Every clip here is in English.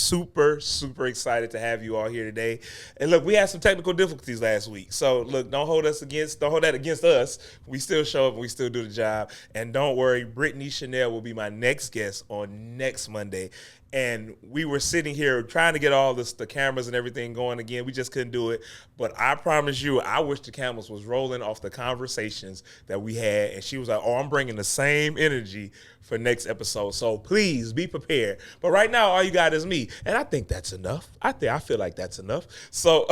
super, super excited to have you all here today. And look, we had some technical difficulties last week. So look, don't hold that against us. We still show up and we still do the job. And don't worry, Brittany Chanel will be my next guest on next Monday. And we were sitting here trying to get all the cameras and everything going again. We just couldn't do it. But I promise you, I wish the cameras was rolling off the conversations that we had. And she was like, oh, I'm bringing the same energy for next episode. So please be prepared. But right now, all you got is me. And I think that's enough. I feel like that's enough. So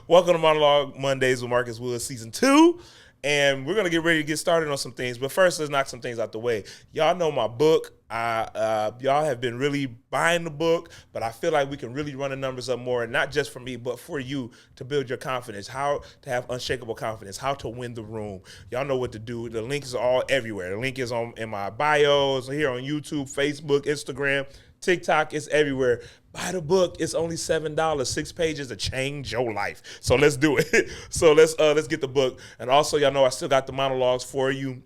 welcome to Monologue Mondays with Marcus Woods Season 2. And we're going to get ready to get started on some things. But first, let's knock some things out the way. Y'all know my book. Y'all have been really buying the book, but I feel like we can really run the numbers up more, and not just for me, but for you to build your confidence, how to have unshakable confidence, how to win the room. Y'all know what to do. The link is all everywhere. The link is in my bios, here on YouTube, Facebook, Instagram, TikTok. It's everywhere. Buy the book. It's only $7. 6 pages to change your life. So let's do it. So let's get the book. And also, y'all know I still got the monologues for you.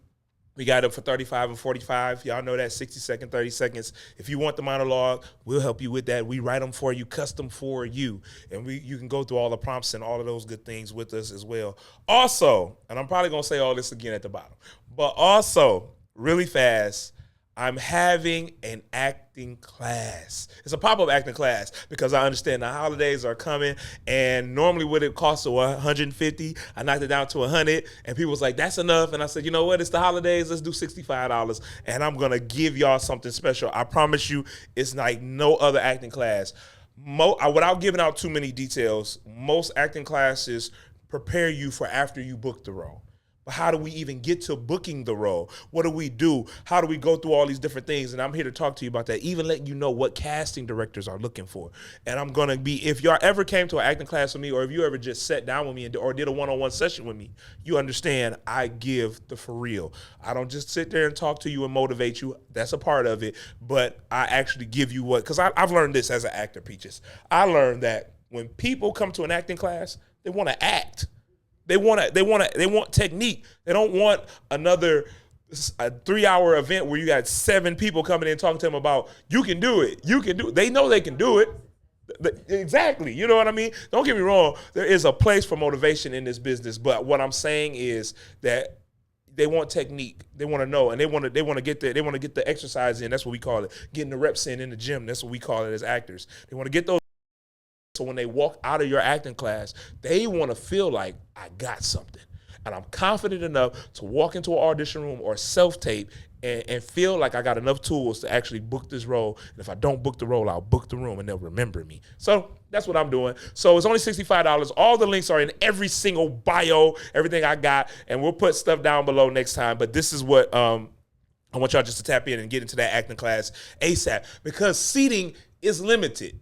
We got it for 35 and 45. Y'all know that 60 seconds, 30 seconds. If you want the monologue, we'll help you with that. We write them for you, custom for you. And you can go through all the prompts and all of those good things with us as well. Also, and I'm probably going to say all this again at the bottom, but also, really fast, I'm having an acting class. It's a pop-up acting class because I understand the holidays are coming, and normally what it costs $150, I knocked it down to $100, and people was like, that's enough. And I said, you know what? It's the holidays. Let's do $65, and I'm going to give y'all something special. I promise you, it's like no other acting class. Without giving out too many details, most acting classes prepare you for after you book the role. But how do we even get to booking the role? What do we do? How do we go through all these different things? And I'm here to talk to you about that, even letting you know what casting directors are looking for. And I'm going to be, if y'all ever came to an acting class with me, or if you ever just sat down with me or did a one-on-one session with me, you understand I give the for real. I don't just sit there and talk to you and motivate you. That's a part of it. But I actually give you because I've learned this as an actor, Peaches. I learned that when people come to an acting class, they want to act. They want technique. They don't want another 3-hour event where you got 7 people coming in talking to them about, you can do it. You can do it. They know they can do it. Exactly. You know what I mean? Don't get me wrong. There is a place for motivation in this business. But what I'm saying is that they want technique. They want to know, and they want to get the exercise in. That's what we call it. Getting the reps in the gym. That's what we call it as actors. They want to get those. So when they walk out of your acting class, they want to feel like, I got something. And I'm confident enough to walk into an audition room or self-tape and feel like I got enough tools to actually book this role. And if I don't book the role, I'll book the room and they'll remember me. So that's what I'm doing. So it's only $65. All the links are in every single bio, everything I got. And we'll put stuff down below next time. But this is what I want y'all just to tap in and get into that acting class ASAP, because seating is limited.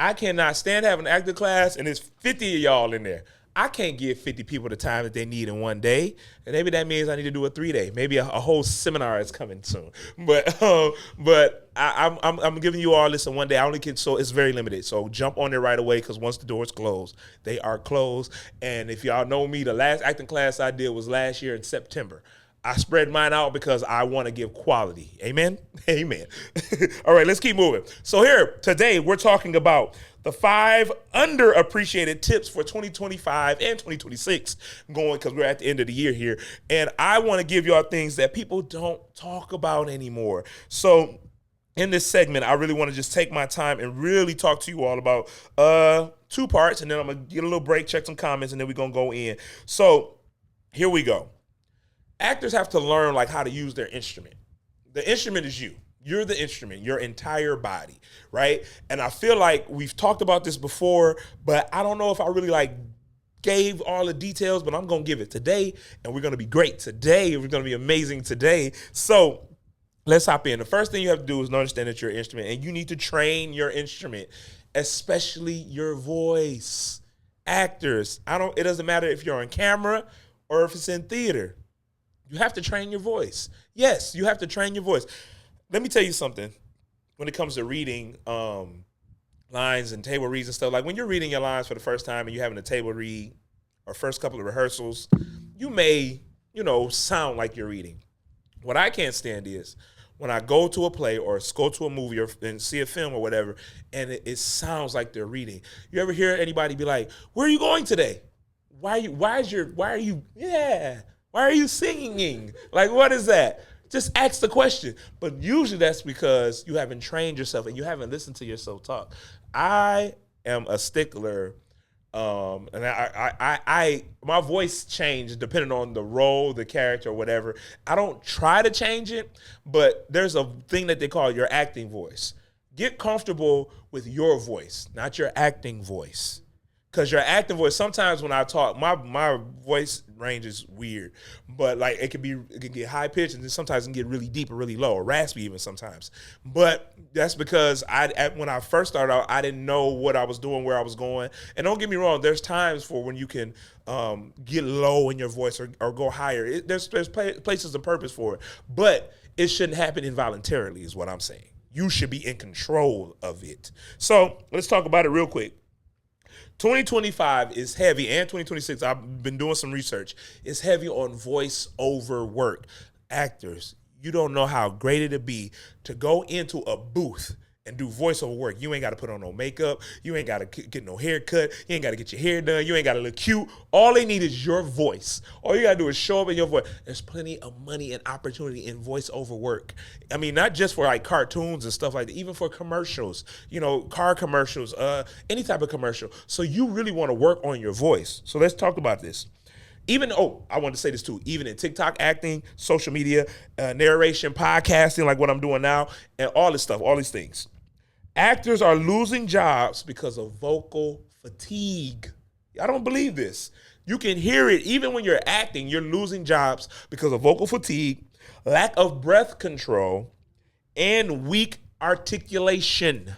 I cannot stand having an acting class and there's 50 of y'all in there. I can't give 50 people the time that they need in one day. And maybe that means I need to do a 3-day. Maybe a whole seminar is coming soon. But I'm giving you all this in one day. I only can, so it's very limited. So jump on there right away, because once the doors close, they are closed. And if y'all know me, the last acting class I did was last year in September. I spread mine out because I want to give quality. Amen? Amen. All right, let's keep moving. So here, today, we're talking about the 5 underappreciated tips for 2025 and 2026 going, because we're at the end of the year here. And I want to give y'all things that people don't talk about anymore. So in this segment, I really want to just take my time and really talk to you all about 2 parts. And then I'm going to get a little break, check some comments, and then we're going to go in. So here we go. Actors have to learn how to use their instrument. The instrument is you. You're the instrument, your entire body, right? And I feel like we've talked about this before, but I don't know if I really gave all the details, but I'm going to give it today, and we're going to be great today. We're going to be amazing today. So let's hop in. The first thing you have to do is understand that you're an instrument, and you need to train your instrument, especially your voice. Actors, it doesn't matter if you're on camera or if it's in theater. You have to train your voice. Yes, you have to train your voice. Let me tell you something. When it comes to reading lines and table reads and stuff, when you're reading your lines for the first time and you're having a table read or first couple of rehearsals, you may, sound like you're reading. What I can't stand is when I go to a play or go to a movie or and see a film or whatever, and it sounds like they're reading. You ever hear anybody be like, "Where are you going today? Why are you singing? Like, what is that?" Just ask the question. But usually that's because you haven't trained yourself and you haven't listened to yourself talk. I am a stickler. And my voice changes depending on the role, the character, or whatever. I don't try to change it, but there's a thing that they call your acting voice. Get comfortable with your voice, not your acting voice. Because your acting voice, sometimes when I talk, my voice range is weird. But like it can get high pitched and then sometimes it can get really deep or really low or raspy even sometimes. But that's because when I first started out, I didn't know what I was doing, where I was going. And don't get me wrong, there's times for when you can get low in your voice or go higher. There's places and purpose for it. But it shouldn't happen involuntarily is what I'm saying. You should be in control of it. So let's talk about it real quick. 2025 is heavy, and 2026, I've been doing some research, is heavy on voice over work. Actors, you don't know how great it'd be to go into a booth and do voiceover work. You ain't got to put on no makeup. You ain't got to get no haircut. You ain't got to get your hair done. You ain't got to look cute. All they need is your voice. All you got to do is show up in your voice. There's plenty of money and opportunity in voiceover work. I mean, not just for like cartoons and stuff like that, even for commercials, car commercials, any type of commercial. So you really want to work on your voice. So let's talk about this. I wanted to say this too, even in TikTok acting, social media, narration, podcasting, like what I'm doing now, and all this stuff, all these things. Actors are losing jobs because of vocal fatigue. I don't believe this. You can hear it even when you're acting, you're losing jobs because of vocal fatigue, lack of breath control, and weak articulation.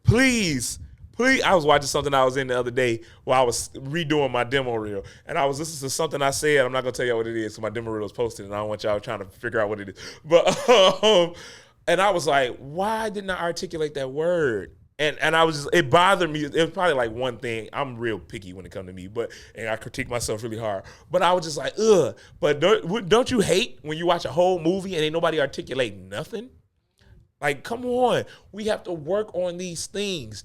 Please, I was watching something I was in the other day while I was redoing my demo reel. And I was listening to something I said. I'm not going to tell y'all what it is because my demo reel is posted and I don't want y'all trying to figure out what it is. But, and I was like, why didn't I articulate that word? And it bothered me. It was probably like one thing. I'm real picky when it comes to me, and I critique myself really hard. But I was just like, ugh. But don't you hate when you watch a whole movie and ain't nobody articulate nothing? Like, come on. We have to work on these things.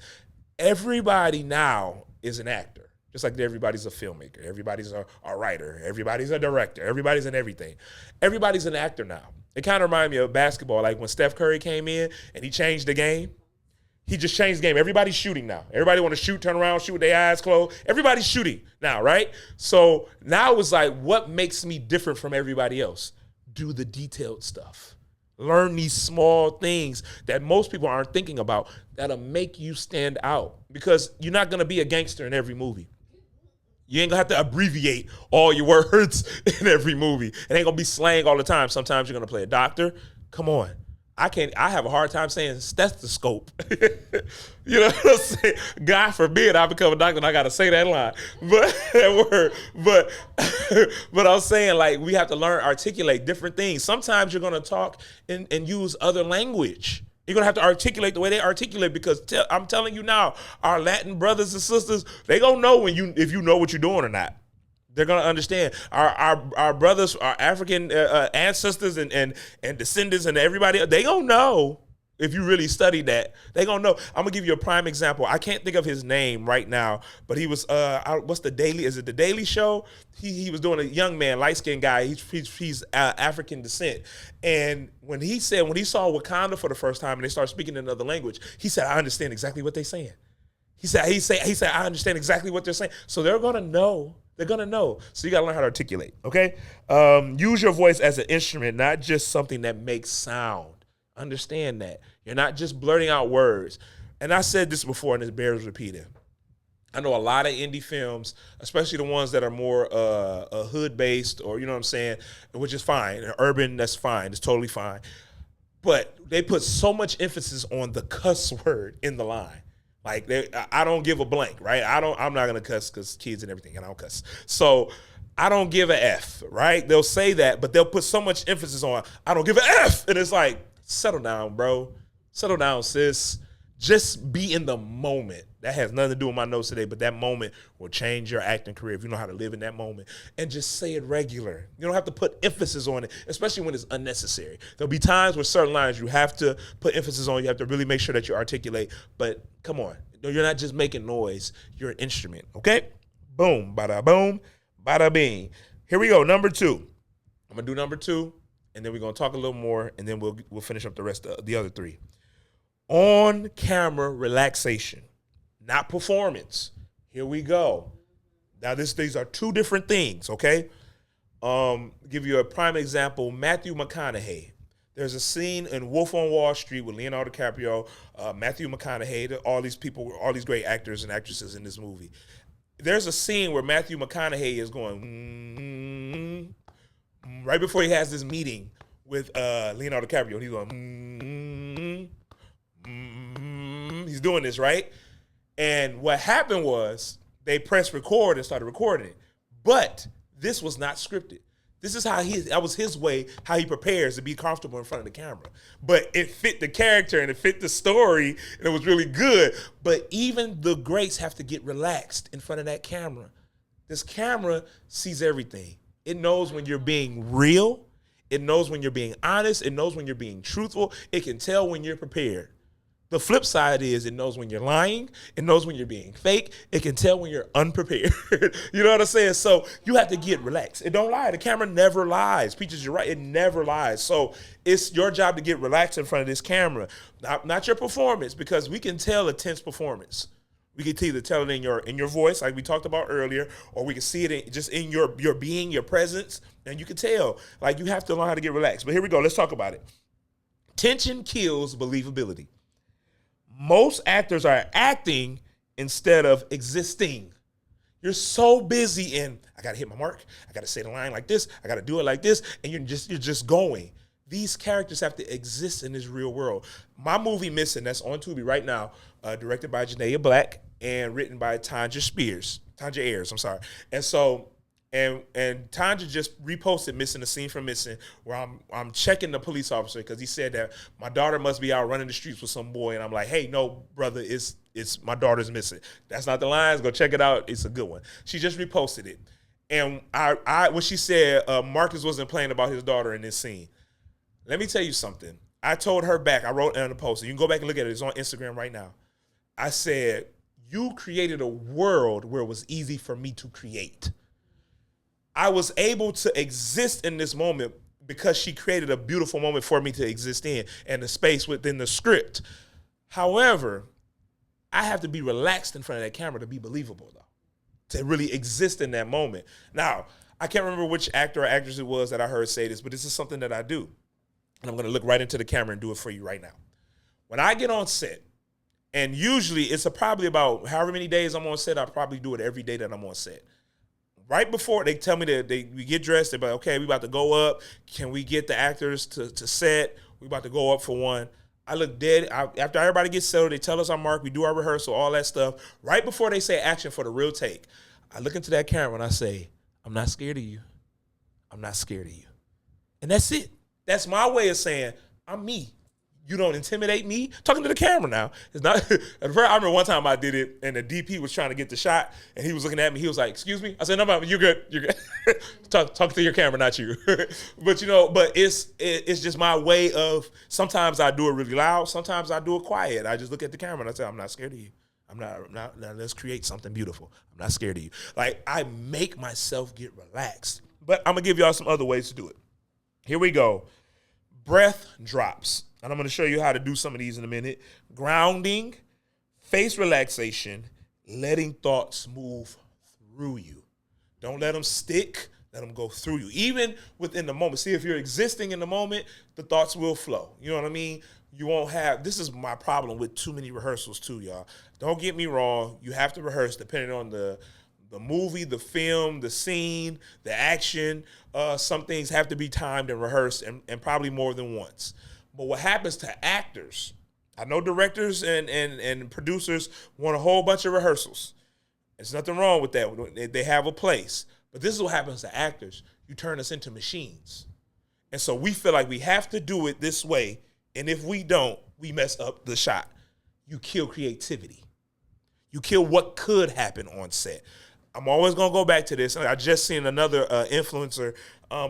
Everybody now is an actor, just like everybody's a filmmaker. Everybody's a writer. Everybody's a director. Everybody's in everything. Everybody's an actor now. It kind of reminds me of basketball, like when Steph Curry came in and he changed the game. He just changed the game. Everybody's shooting now. Everybody want to shoot, turn around, shoot with their eyes closed. Everybody's shooting now, right? So now it's like, what makes me different from everybody else? Do the detailed stuff. Learn these small things that most people aren't thinking about that'll make you stand out, because you're not going to be a gangster in every movie. You ain't going to have to abbreviate all your words in every movie. It ain't going to be slang all the time. Sometimes you're going to play a doctor. Come on. I have a hard time saying stethoscope. You know what I'm saying? God forbid I become a doctor and I got to say that line. But that word. But I'm saying, like, we have to learn, articulate different things. Sometimes you're going to talk and use other language. You're going to have to articulate the way they articulate, because I'm telling you now, our Latin brothers and sisters, they going to know if you know what you're doing or not. They're gonna understand. Our brothers, our African ancestors and descendants and everybody, they gonna know if you really study that. They gonna know. I'm gonna give you a prime example. I can't think of his name right now, but he was what's the Daily? Is it the Daily Show? He was doing a young man, light skinned guy. He's African descent, and when he saw Wakanda for the first time and they started speaking in another language, he said, "I understand exactly what they're saying." He said, "I understand exactly what they're saying." So they're gonna know. They're going to know. So you got to learn how to articulate, okay? Use your voice as an instrument, not just something that makes sound. Understand that. You're not just blurting out words. And I said this before, and it bears repeating. I know a lot of indie films, especially the ones that are more hood-based, or, you know what I'm saying, which is fine. Urban, that's fine. It's totally fine. But they put so much emphasis on the cuss word in the line. Like, I don't give a blank, right? I'm not gonna cuss because kids and everything, and I don't cuss. So I don't give a F, right? They'll say that, but they'll put so much emphasis on I don't give a F, and it's like, settle down, bro. Settle down, sis. Just be in the moment. That has nothing to do with my notes today, but that moment will change your acting career if you know how to live in that moment. And just say it regular. You don't have to put emphasis on it, especially when it's unnecessary. There'll be times where certain lines you have to put emphasis on. You have to really make sure that you articulate. But come on, you're not just making noise. You're an instrument, okay? Boom, bada boom, bada bing. Here we go, number 2. I'm going to do number 2, and then we're going to talk a little more, and then we'll finish up the rest of the other 3. On camera relaxation, not performance. Here we go. Now these are 2 different things, okay? Give you a prime example, Matthew McConaughey. There's a scene in Wolf on Wall Street with Leonardo DiCaprio, Matthew McConaughey, all these people, all these great actors and actresses in this movie. There's a scene where Matthew McConaughey is going, right before he has this meeting with Leonardo DiCaprio, and he's going, he's doing this, right? And what happened was they pressed record and started recording it. But this was not scripted. This is how that was his way, how he prepares to be comfortable in front of the camera. But it fit the character and it fit the story and it was really good. But even the greats have to get relaxed in front of that camera. This camera sees everything. It knows when you're being real. It knows when you're being honest. It knows when you're being truthful. It can tell when you're prepared. The flip side is it knows when you're lying. It knows when you're being fake. It can tell when you're unprepared. You know what I'm saying? So you have to get relaxed. It don't lie. The camera never lies. Peaches, you're right. It never lies. So it's your job to get relaxed in front of this camera. Not your performance, because we can tell a tense performance. We can either tell it in your voice, like we talked about earlier, or we can see it just in your being, your presence, and you can tell. Like, you have to learn how to get relaxed. But here we go. Let's talk about it. Tension kills believability. Most actors are acting instead of existing. You're so busy in, I gotta hit my mark, I gotta say the line like this, I gotta do it like this, and you're just going. These characters have to exist in this real world. My movie Missing, that's on Tubi right now, directed by Janaea Black and written by Tanja Ayers, I'm sorry. And so, and Tanja just reposted Missing, a scene from Missing, where I'm checking the police officer because he said that my daughter must be out running the streets with some boy, and I'm like, hey, no, brother, it's my daughter's missing. That's not the lines. Go check it out. It's a good one. She just reposted it, and when she said Marcus wasn't playing about his daughter in this scene, let me tell you something. I told her back. I wrote on the post. You can go back and look at it. It's on Instagram right now. I said, you created a world where it was easy for me to create. I was able to exist in this moment because she created a beautiful moment for me to exist in and the space within the script. However, I have to be relaxed in front of that camera to be believable, though, to really exist in that moment. Now, I can't remember which actor or actress it was that I heard say this, but this is something that I do. And I'm going to look right into the camera and do it for you right now. When I get on set, and usually it's probably about however many days I'm on set, I probably do it every day that I'm on set. Right before they tell me that we get dressed, they're like, okay, we about to go up. Can we get the actors to set? We about to go up for one. I look dead. After everybody gets settled, they tell us our mark. We do our rehearsal, all that stuff. Right before they say action for the real take, I look into that camera and I say, I'm not scared of you. I'm not scared of you. And that's it. That's my way of saying, I'm me. You don't intimidate me. Talking to the camera now. It's not. I remember one time I did it, and the DP was trying to get the shot, and he was looking at me. He was like, "Excuse me." I said, "No, you're good. You're good." Talk to your camera, not you. But it's just my way of. Sometimes I do it really loud. Sometimes I do it quiet. I just look at the camera and I say, "I'm not scared of you. I'm not. Let's create something beautiful. I'm not scared of you." Like, I make myself get relaxed. But I'm gonna give y'all some other ways to do it. Here we go. Breath drops. And I'm going to show you how to do some of these in a minute. Grounding, face relaxation, letting thoughts move through you. Don't let them stick. Let them go through you. Even within the moment. See, if you're existing in the moment, the thoughts will flow. You know what I mean? You won't have, this is my problem with too many rehearsals too, y'all. Don't get me wrong. You have to rehearse depending on the movie, the film, the scene, the action. Some things have to be timed and rehearsed and probably more than once. But what happens to actors, I know directors and producers want a whole bunch of rehearsals. There's nothing wrong with that. They have a place. But this is what happens to actors. You turn us into machines. And so we feel like we have to do it this way. And if we don't, we mess up the shot. you kill creativity. You kill what could happen on set. I'm always gonna go back to this. I just seen another influencer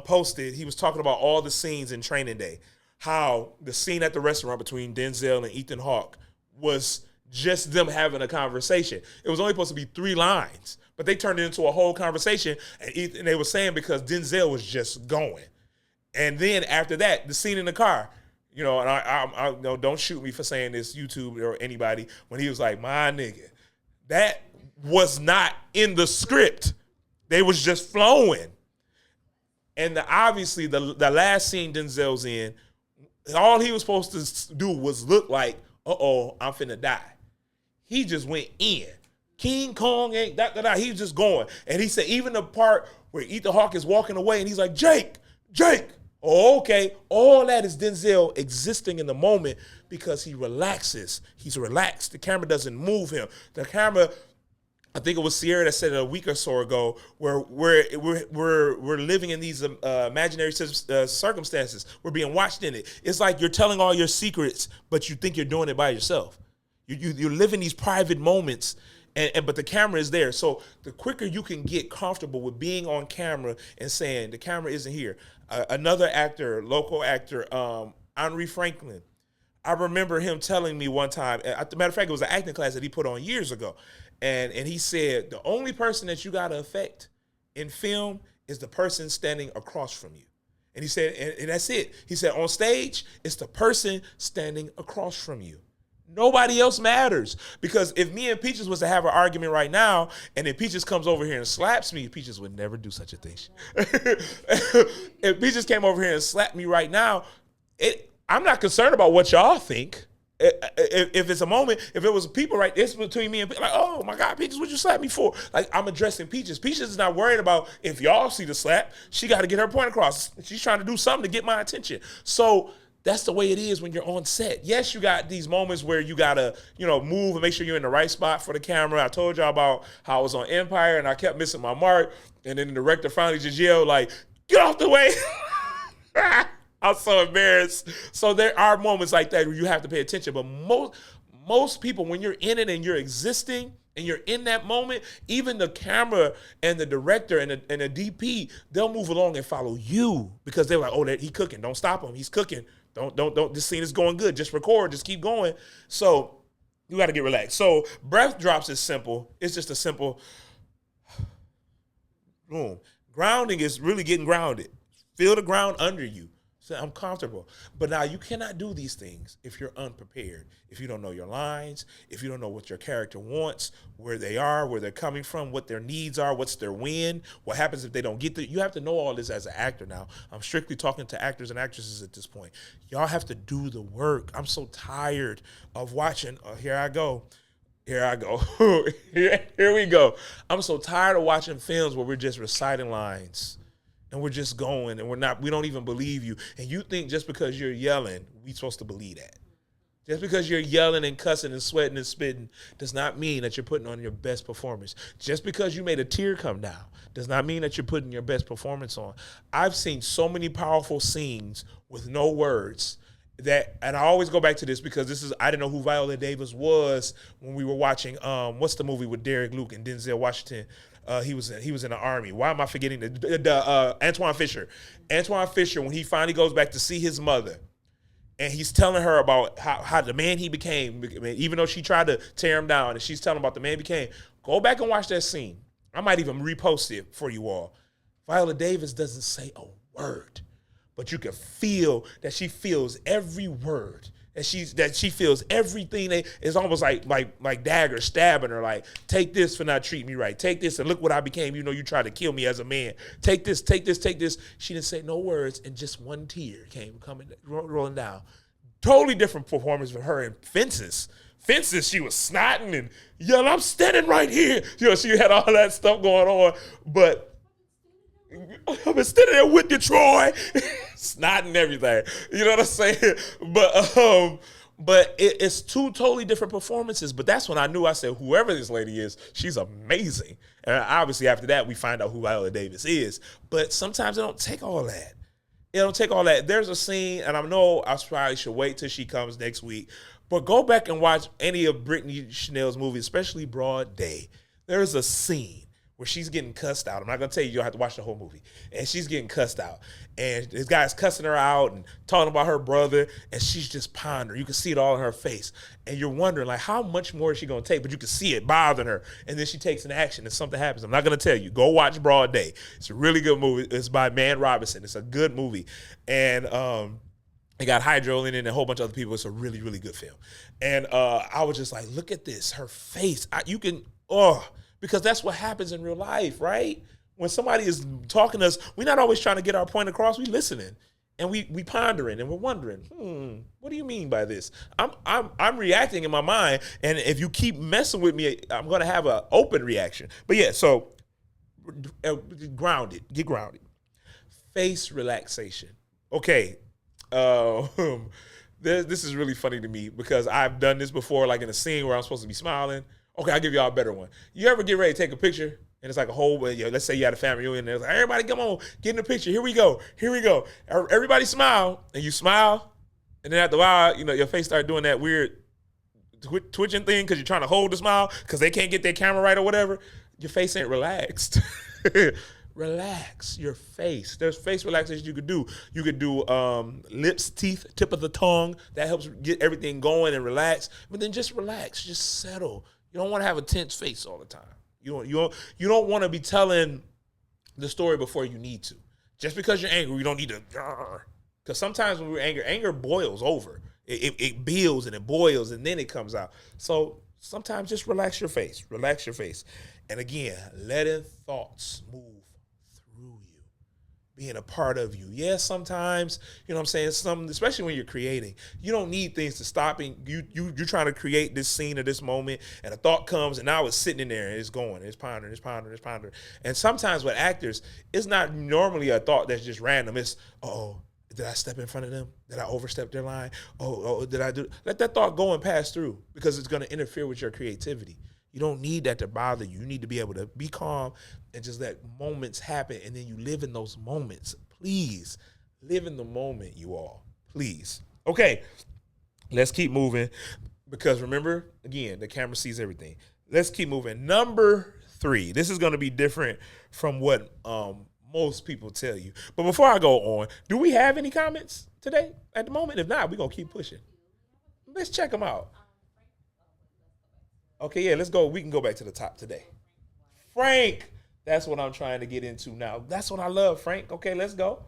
posted. He was talking about all the scenes in Training Day. How the scene at the restaurant between Denzel and Ethan Hawke was just them having a conversation. It was only supposed to be 3 lines, but they turned it into a whole conversation. And they were saying because Denzel was just going. And then after that, the scene in the car, and I no, don't shoot me for saying this, YouTube or anybody, when he was like, my nigga, that was not in the script. They was just flowing. And obviously the last scene Denzel's in, all he was supposed to do was look like, I'm finna die. He just went in. King Kong ain't that. He's just going. And he said even the part where Ethan Hawke is walking away and he's like, Jake. Oh, okay. All that is Denzel existing in the moment because he relaxes. He's relaxed. The camera doesn't move him. The camera, I think it was Sierra that said it a week or so ago, where we're living in these imaginary circumstances. We're being watched in it. It's like you're telling all your secrets, but you think you're doing it by yourself. You're living these private moments, but the camera is there. So the quicker you can get comfortable with being on camera and saying the camera isn't here. Another actor, local actor, Henri Franklin. I remember him telling me one time, as a matter of fact, it was an acting class that he put on years ago. And he said, the only person that you got to affect in film is the person standing across from you. And he said, and that's it. He said, on stage, it's the person standing across from you. Nobody else matters. Because if me and Peaches was to have an argument right now, and then Peaches comes over here and slaps me, Peaches would never do such a thing. If Peaches came over here and slapped me right now, I'm not concerned about what y'all think. If it's a moment, if it was people right, it's between me and like, oh my God, Peaches, what'd you slap me for? Like, I'm addressing Peaches. Peaches is not worried about if y'all see the slap. She got to get her point across. She's trying to do something to get my attention. So that's the way it is when you're on set. Yes, you got these moments where you gotta, move and make sure you're in the right spot for the camera. I told y'all about how I was on Empire and I kept missing my mark, and then the director finally just yelled like, "Get off the way!" I'm so embarrassed. So there are moments like that where you have to pay attention. But most people, when you're in it and you're existing and you're in that moment, even the camera and the director and the DP, they'll move along and follow you because they're like, oh, he's cooking. Don't stop him. He's cooking. Don't. This scene is going good. Just record. Just keep going. So you got to get relaxed. So breath drops is simple. It's just a simple boom. Grounding is really getting grounded. Feel the ground under you. So I'm comfortable. But now you cannot do these things if you're unprepared, if you don't know your lines, if you don't know what your character wants, where they are, where they're coming from, what their needs are, what's their win, what happens if they don't get there. You have to know all this as an actor now. I'm strictly talking to actors and actresses at this point. Y'all have to do the work. I'm so tired of watching. Here I go. Here we go. I'm so tired of watching films where we're just reciting lines. And we're just going, and we don't even believe you. And you think just because you're yelling, we supposed to believe that. Just because you're yelling and cussing and sweating and spitting does not mean that you're putting on your best performance. Just because you made a tear come down does not mean that you're putting your best performance on. I've seen so many powerful scenes with no words and I always go back to this because I didn't know who Viola Davis was when we were watching, what's the movie with Derek Luke and Denzel Washington? He was in the Army. Why am I forgetting the Antoine Fisher? Antoine Fisher, when he finally goes back to see his mother, and he's telling her about how the man he became, even though she tried to tear him down, and she's telling about the man he became. Go back and watch that scene. I might even repost it for you all. Viola Davis doesn't say a word, but you can feel that she feels every word. That she feels everything. It's almost like dagger stabbing her. Like, take this for not treating me right. Take this and look what I became. You tried to kill me as a man. Take this, take this, take this. She didn't say no words, and just one tear came rolling down. Totally different performance from her in Fences. Fences, she was snotting and yelling, "I'm standing right here." She had all that stuff going on, but I've been standing there with you, Troy. Snot and everything. You know what I'm saying? But it's two totally different performances. But that's when I knew. I said, whoever this lady is, she's amazing. And obviously after that, we find out who Viola Davis is. But sometimes it don't take all that. It don't take all that. There's a scene, and I know I probably should wait till she comes next week, But go back and watch any of Brittany Chanel's movies, especially Broad Day. There's a scene where she's getting cussed out. I'm not gonna tell you, you'll have to watch the whole movie. And she's getting cussed out. And this guy's cussing her out and talking about her brother, and she's just pondering. You can see it all in her face. And you're wondering, like, how much more is she gonna take? But you can see it bothering her. And then she takes an action and something happens. I'm not gonna tell you. Go watch Broad Day. It's a really good movie. It's by Man Robinson. It's a good movie. And it got Hydro in it and a whole bunch of other people. It's a really, really good film. And I was just like, look at this. Her face. Because that's what happens in real life, right? When somebody is talking to us, we're not always trying to get our point across. We're listening. And we pondering and we're wondering, what do you mean by this? I'm reacting in my mind. And if you keep messing with me, I'm going to have an open reaction. But yeah, so get grounded. Face relaxation. Okay. This is really funny to me because I've done this before, like in a scene where I'm supposed to be smiling. Okay, I'll give y'all a better one. You ever get ready to take a picture and it's like a whole, let's say you had a family reunion and it's like, everybody come on, get in the picture. Here we go. Everybody smile, and you smile, and then after a while, your face start doing that weird twitching thing because you're trying to hold the smile because they can't get their camera right or whatever. Your face ain't relaxed. Relax your face. There's face relaxation you could do. You could do lips, teeth, tip of the tongue. That helps get everything going and relax. But then just relax, just settle. You don't want to have a tense face all the time. You don't want to be telling the story before you need to. Just because you're angry, you don't need to. Because sometimes when we're angry, anger boils over. It builds and it boils and then it comes out. So sometimes just relax your face. Relax your face. And again, letting thoughts move through you, being a part of you. Yes, sometimes, you know what I'm saying, especially when you're creating, you don't need things to stop. You're trying to create this scene or this moment, and a thought comes, and now it's sitting in there, and it's going, it's pondering. And sometimes with actors, it's not normally a thought that's just random. It's, did I step in front of them? Did I overstep their line? Did I do? Let that thought go and pass through because it's going to interfere with your creativity. You don't need that to bother you. You need to be able to be calm and just let moments happen, and then you live in those moments. Please, live in the moment, you all. Please. Okay, let's keep moving because remember, again, the camera sees everything. Let's keep moving. Number 3. This is going to be different from what most people tell you. But before I go on, do we have any comments today at the moment? If not, we're going to keep pushing. Let's check them out. Okay, yeah, let's go. We can go back to the top today. Frank, that's what I'm trying to get into now. That's what I love, Frank. Okay, let's go.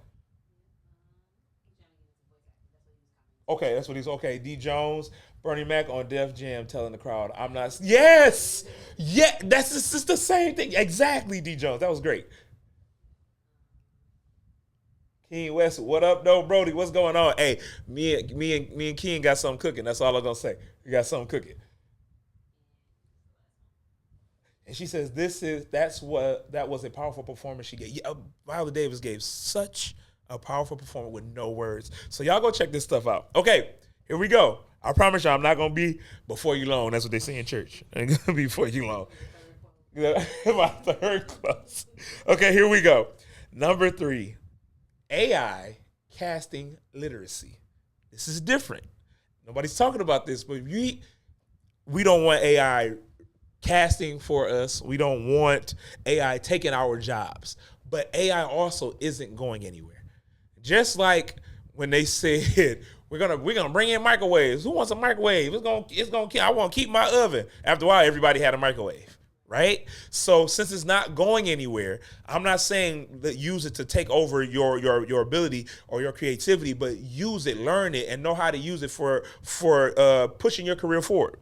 Okay, that's what he's, okay. D. Jones, Bernie Mac on Def Jam telling the crowd, I'm not, yes! Yeah, that's just the same thing. Exactly, D. Jones. That was great. King West, what up, though, Brody? What's going on? Hey, me and King got something cooking. That's all I'm gonna say. We got something cooking. And she says, that was a powerful performance she gave. Yeah, Viola Davis gave such a powerful performance with no words. So y'all go check this stuff out. Okay, here we go. I promise y'all I'm not going to be before you long. That's what they say in church. I ain't going to be before you long. My third class. Okay, here we go. Number 3, AI casting literacy. This is different. Nobody's talking about this, but we don't want AI casting for us. We don't want AI taking our jobs. But AI also isn't going anywhere. Just like when they said we're gonna bring in microwaves. Who wants a microwave? I want to keep my oven. After a while, everybody had a microwave, right? So since it's not going anywhere, I'm not saying that use it to take over your ability or your creativity, but use it, learn it, and know how to use it for pushing your career forward.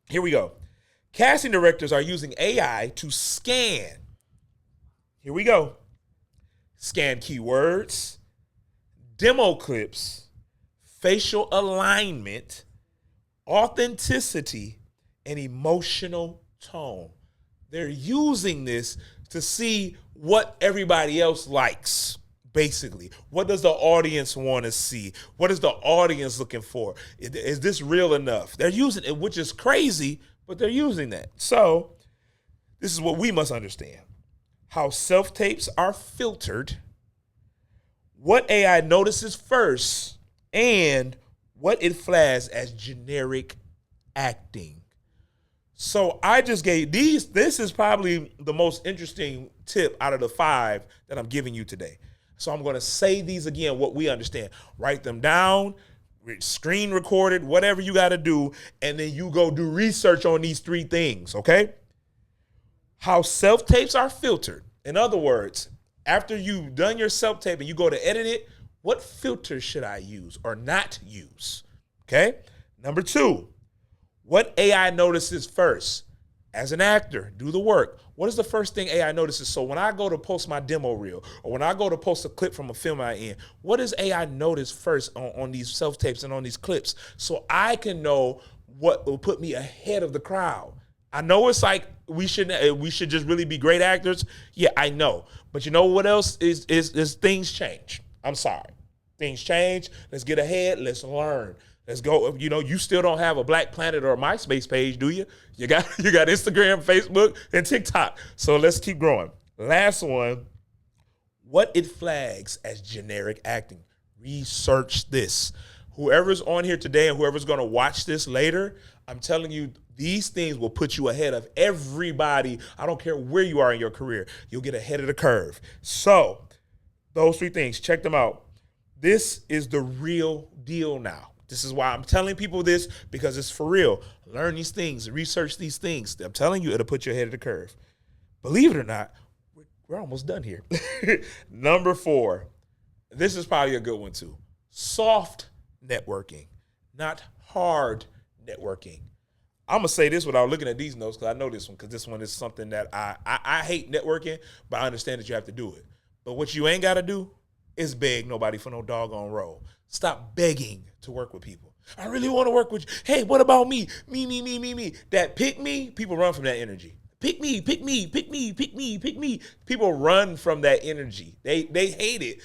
Here we go. Casting directors are using AI to scan. Here we go. Scan keywords, demo clips, facial alignment, authenticity, and emotional tone. They're using this to see what everybody else likes, basically. What does the audience want to see? What is the audience looking for? Is this real enough? They're using it, which is crazy, but they're using that. So this is what we must understand. How self-tapes are filtered, what AI notices first, and what it flags as generic acting. So I just gave these. This is probably the most interesting tip out of the 5 that I'm giving you today. So I'm going to say these again, what we understand. Write them down, screen recorded, whatever you got to do, and then you go do research on these 3 things, okay? How self-tapes are filtered. In other words, after you've done your self-tape and you go to edit it, what filters should I use or not use? Okay? Number 2, what AI notices first. As an actor, do the work. What is the first thing AI notices? So when I go to post my demo reel or when I go to post a clip from a film I'm in, what does AI notice first on these self-tapes and on these clips so I can know what will put me ahead of the crowd? I know it's like we should just really be great actors. Yeah, I know. But you know what else is things change. I'm sorry. Things change. Let's get ahead. Let's learn. Let's go. You know, you still don't have a Black Planet or a MySpace page, do you? You got Instagram, Facebook, and TikTok. So let's keep growing. Last one, what it flags as generic acting. Research this. Whoever's on here today and whoever's going to watch this later, I'm telling you, these things will put you ahead of everybody. I don't care where you are in your career. You'll get ahead of the curve. So those 3 things, check them out. This is the real deal now. This is why I'm telling people this, because it's for real. Learn these things, research these things. I'm telling you, it'll put you ahead of the curve. Believe it or not, we're almost done here. Number 4, this is probably a good one too. Soft networking, not hard networking. I'm going to say this without looking at these notes because I know this one, because this one is something that I hate networking, but I understand that you have to do it. But what you ain't got to do is beg nobody for no doggone role. Stop begging to work with people. I really want to work with you. Hey, what about me? Me. That pick me, people run from that energy. Pick me. People run from that energy. They hate it.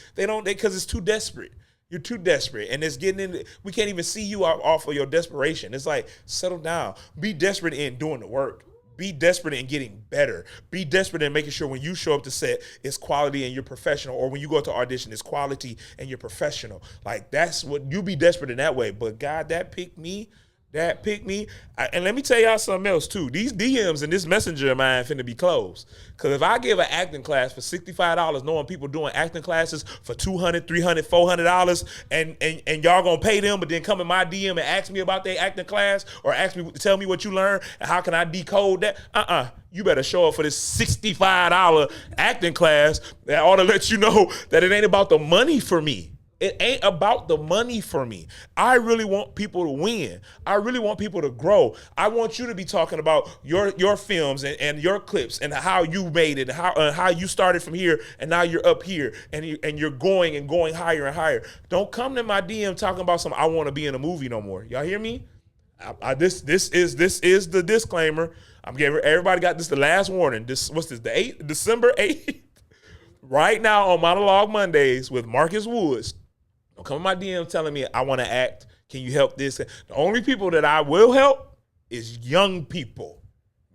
Because it's too desperate. You're too desperate, and it's getting in. We can't even see you off of your desperation. It's like, settle down. Be desperate in doing the work. Be desperate in getting better. Be desperate in making sure when you show up to set, it's quality and you're professional, or when you go to audition, it's quality and you're professional. Like, that's what you be desperate in that way. But God, that picked me. And let me tell y'all something else too. These DMs and this messenger of mine finna be closed. Because if I give an acting class for $65, knowing people doing acting classes for $200, $300, $400, and y'all gonna pay them, but then come in my DM and ask me about their acting class or ask me, tell me what you learned and how can I decode that? You better show up for this $65 acting class that ought to let you know that it ain't about the money for me. It ain't about the money for me. I really want people to win. I really want people to grow. I want you to be talking about your films and your clips and how you made it, how you started from here and now you're up here and you're going higher and higher. Don't come to my DM talking about some I want to be in a movie no more. Y'all hear me? This is the disclaimer. I'm giving everybody got this the last warning. What's this? The 8th, December 8th. Right now on Monologue Mondays with Marcus Woods. Don't come in my DM telling me I want to act. Can you help this? The only people that I will help is young people,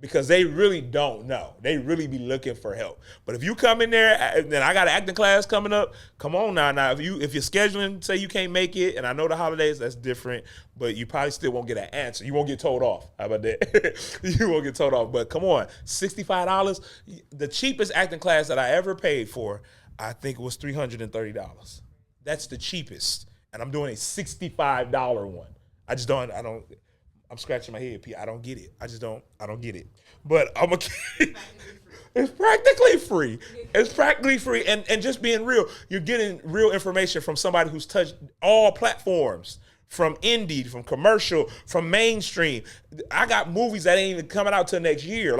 because they really don't know. They really be looking for help. But if you come in there, then I got an acting class coming up. Come on now. Now, if you're scheduling, say you can't make it, and I know the holidays, that's different, but you probably still won't get an answer. You won't get told off. How about that? You won't get told off. But come on, $65. The cheapest acting class that I ever paid for, I think it was $330. That's the cheapest. And I'm doing a $65 one. I'm scratching my head, P. I don't get it. I don't get it. But it's practically free. It's practically free. And just being real, you're getting real information from somebody who's touched all platforms, from indie, from commercial, from mainstream. I got movies that ain't even coming out till next year.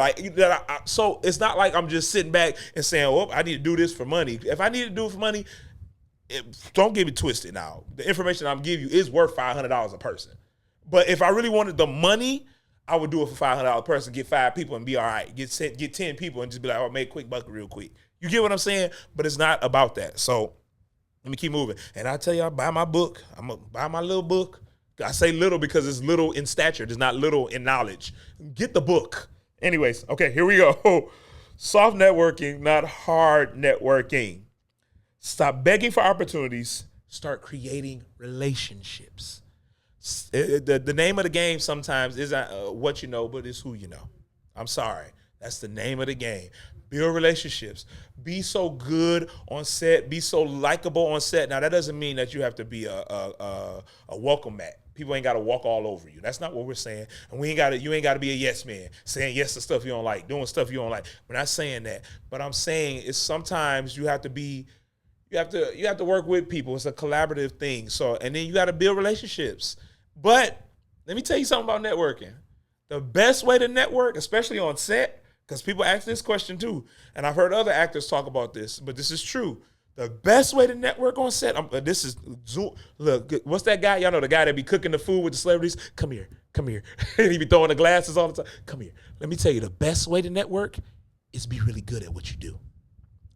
So it's not like I'm just sitting back and saying, oh, I need to do this for money. If I need to do it for money, don't get it twisted now. The information I'm giving you is worth $500 a person. But if I really wanted the money, I would do it for $500 a person, get 5 people and be all right. Get 10 people and just be like, oh, make a quick buck real quick. You get what I'm saying? But it's not about that. So let me keep moving. And I tell y'all, buy my book. I'm going to buy my little book. I say little because it's little in stature. It's not little in knowledge. Get the book. Anyways, okay, here we go. Soft networking, not hard networking. Stop begging for opportunities. Start creating relationships. The name of the game sometimes isn't what you know, but it's who you know. I'm sorry. That's the name of the game. Build relationships. Be so good on set. Be so likable on set. Now that doesn't mean that you have to be a welcome mat. People ain't got to walk all over you. That's not what we're saying. And you ain't got to be a yes man, saying yes to stuff you don't like, doing stuff you don't like. We're not saying that. But I'm saying is sometimes you have to work with people. It's a collaborative thing. So, and then you got to build relationships. But let me tell you something about networking. The best way to network, especially on set, because people ask this question too, and I've heard other actors talk about this, but this is true. The best way to network on set, this is, look, what's that guy? Y'all know the guy that be cooking the food with the celebrities? Come here. And he be throwing the glasses all the time. Come here. Let me tell you, the best way to network is be really good at what you do.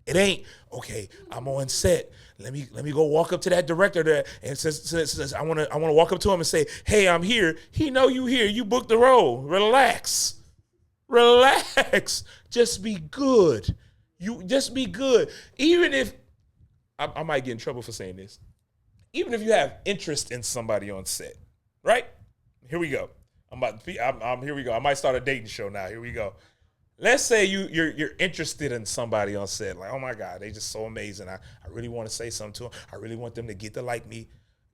It ain't, okay, I'm on set. Let me go walk up to that director there, and since I wanna walk up to him and say, hey, I'm here. He know you here. You booked the role. Relax. Just be good. You just be good. Even if I might get in trouble for saying this. Even if you have interest in somebody on set, right? Here we go. Here we go. I might start a dating show now. Here we go. Let's say you're interested in somebody on set. Like, oh my God, they just so amazing. I really want to say something to them. I really want them to get to like me.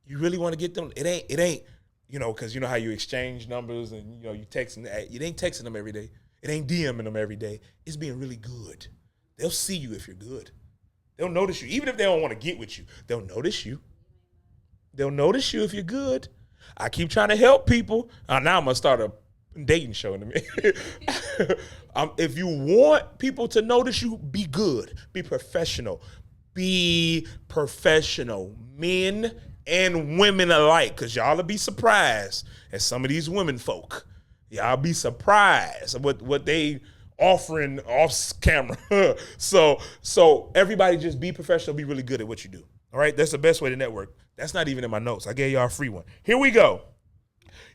You really want to get them. It ain't, because you know how you exchange numbers and you texting. It ain't texting them every day. It ain't DMing them every day. It's being really good. They'll see you if you're good. They'll notice you. Even if they don't want to get with you, they'll notice you. They'll notice you if you're good. I keep trying to help people. Now I'm going to start a dating show in a minute. If you want people to notice you, be good. Be professional. Be professional. Men and women alike. Because y'all will be surprised at some of these women folk. Y'all be surprised at what they offering off camera. So everybody just be professional, be really good at what you do. All right? That's the best way to network. That's not even in my notes. I gave y'all a free one. Here we go.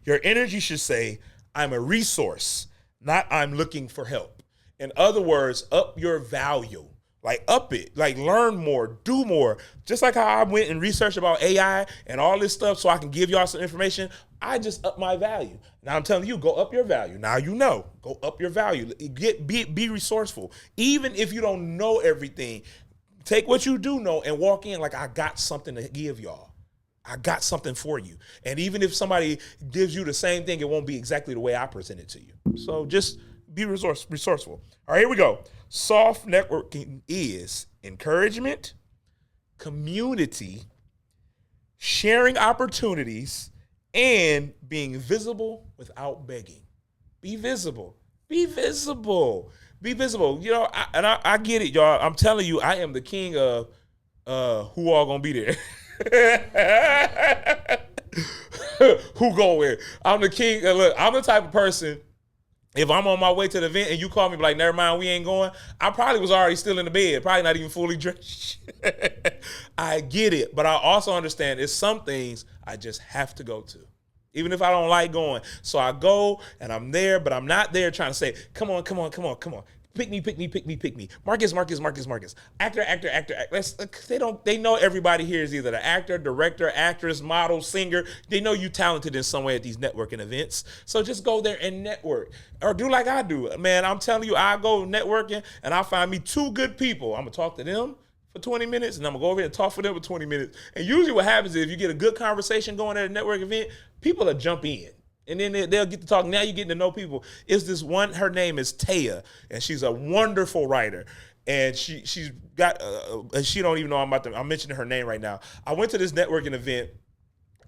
Your energy should say, I'm a resource, not I'm looking for help. In other words, up your value. Like, up it. Like, learn more, do more. Just like how I went and researched about AI and all this stuff so I can give y'all some information, I just up my value. Now I'm telling you, go up your value. Now you know. Go up your value. Be resourceful. Even if you don't know everything, take what you do know and walk in like I got something to give y'all. I got something for you. And even if somebody gives you the same thing, it won't be exactly the way I present it to you. So just be resourceful. All right, here we go. Soft networking is encouragement, community, sharing opportunities, and being visible without begging. Be visible. Be visible. Be visible. I get it, y'all. I'm telling you, I am the king of who all gonna be there. Who going where? I'm the king. Look, I'm the type of person, if I'm on my way to the event and you call me like, never mind, we ain't going, I probably was already still in the bed, probably not even fully dressed. I get it, but I also understand there's some things I just have to go to, even if I don't like going. So I go and I'm there, but I'm not there trying to say, come on. Pick me. Marcus. Actor. They know everybody here is either the actor, director, actress, model, singer. They know you talented in some way at these networking events. So just go there and network. Or do like I do. Man, I'm telling you, I go networking and I find me two good people. I'm going to talk to them for 20 minutes and I'm going to go over here and talk for them for 20 minutes. And usually what happens is if you get a good conversation going at a network event, people will jump in. And then they'll get to talk. Now you're getting to know people. It's this one, her name is Taya, and she's a wonderful writer. And she's got, she don't even know I'm mentioning her name right now. I went to this networking event,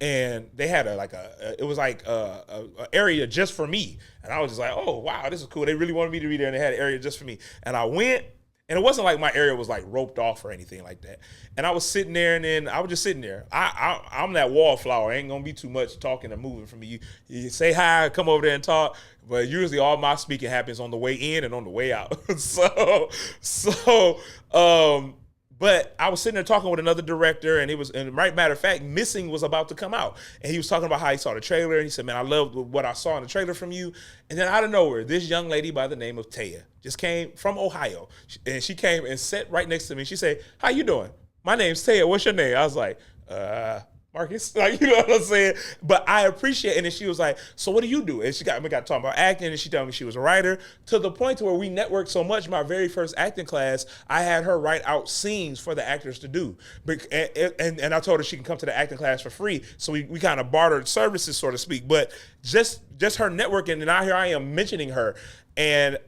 and they had it was like a area just for me. And I was just like, oh, wow, this is cool. They really wanted me to be there, and they had an area just for me. And I went, and it wasn't like my area was like roped off or anything like that. And I was sitting there, and then I was just sitting there. I'm that wallflower. Ain't gonna be too much talking and moving for me. You say hi, come over there and talk. But usually all my speaking happens on the way in and on the way out. But I was sitting there talking with another director, and right matter of fact, Missing was about to come out. And he was talking about how he saw the trailer, and he said, man, I love what I saw in the trailer from you. And then out of nowhere, this young lady by the name of Taya just came from Ohio. And she came and sat right next to me. She said, how you doing? My name's Taya. What's your name? I was like, my Marcus. Like, you know what I'm saying? But I appreciate it. And then she was like, so what do you do? And we got talking about acting, and she told me she was a writer, to the point to where we networked so much. My very first acting class, I had her write out scenes for the actors to do. And I told her she can come to the acting class for free. So we kind of bartered services, so to speak. But just her networking, and now here I am mentioning her. And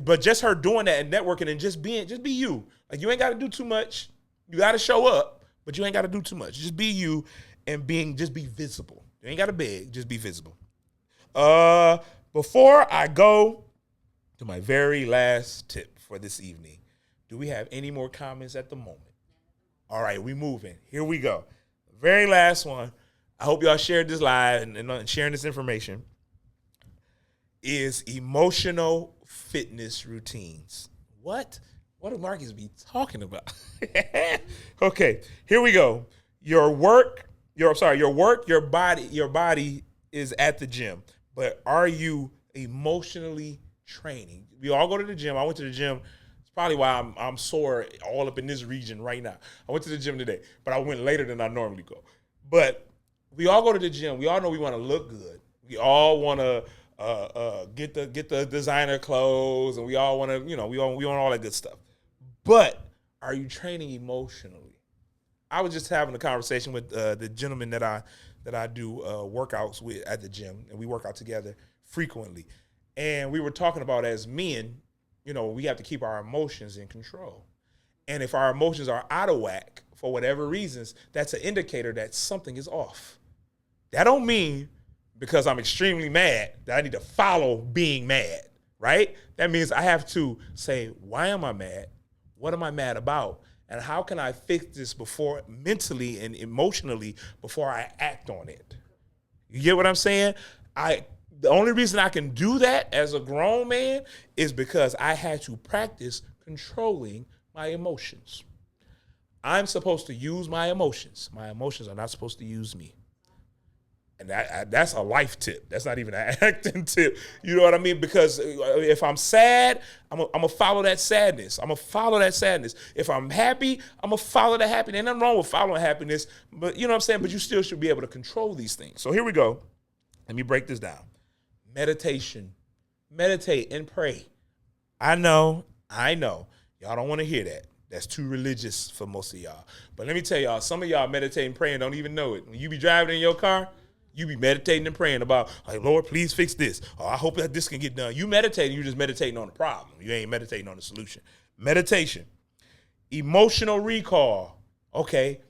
but just her doing that and networking and just be you. Like, you ain't got to do too much. You got to show up, but you ain't got to do too much. Just be you and just be visible. You ain't got to beg, just be visible. Before I go to my very last tip for this evening, do we have any more comments at the moment? All right, we moving. Here we go. Very last one. I hope y'all shared this live and sharing this information. Is emotional fitness routines. What? What do Marcus be talking about? Okay, here we go. Your body is at the gym, but are you emotionally training? We all go to the gym. I went to the gym. It's probably why I'm sore all up in this region right now. I went to the gym today, but I went later than I normally go. But we all go to the gym. We all know we want to look good. We all want to get the designer clothes, and we all want to, we want all that good stuff. But are you training emotionally? I was just having a conversation with the gentleman that I do workouts with at the gym, and we work out together frequently. And we were talking about, as men, we have to keep our emotions in control. And if our emotions are out of whack for whatever reasons, that's an indicator that something is off. That don't mean because I'm extremely mad that I need to follow being mad, right? That means I have to say, why am I mad? What am I mad about? And how can I fix this mentally and emotionally before I act on it? You get what I'm saying? The only reason I can do that as a grown man is because I had to practice controlling my emotions. I'm supposed to use my emotions. My emotions are not supposed to use me. And that's a life tip. That's not even an acting tip. You know what I mean? Because if I'm sad, I'm going to follow that sadness. I'm going to follow that sadness. If I'm happy, I'm going to follow the happiness. Ain't nothing wrong with following happiness. But you know what I'm saying? But you still should be able to control these things. So here we go. Let me break this down. Meditation. Meditate and pray. I know. Y'all don't want to hear that. That's too religious for most of y'all. But let me tell y'all, some of y'all meditate and pray and don't even know it. When you be driving in your car, you be meditating and praying about, like, Lord, please fix this. Oh, I hope that this can get done. You meditating, you're just meditating on the problem. You ain't meditating on the solution. Meditation. Emotional recall. Okay,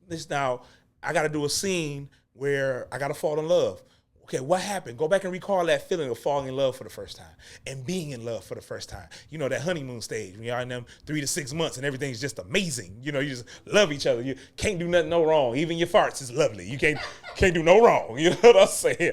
I got to do a scene where I got to fall in love. Okay, what happened? Go back and recall that feeling of falling in love for the first time and being in love for the first time. You know, that honeymoon stage when you're in them 3 to 6 months and everything's just amazing. You just love each other. You can't do nothing no wrong. Even your farts is lovely. You can't do no wrong. You know what I'm saying?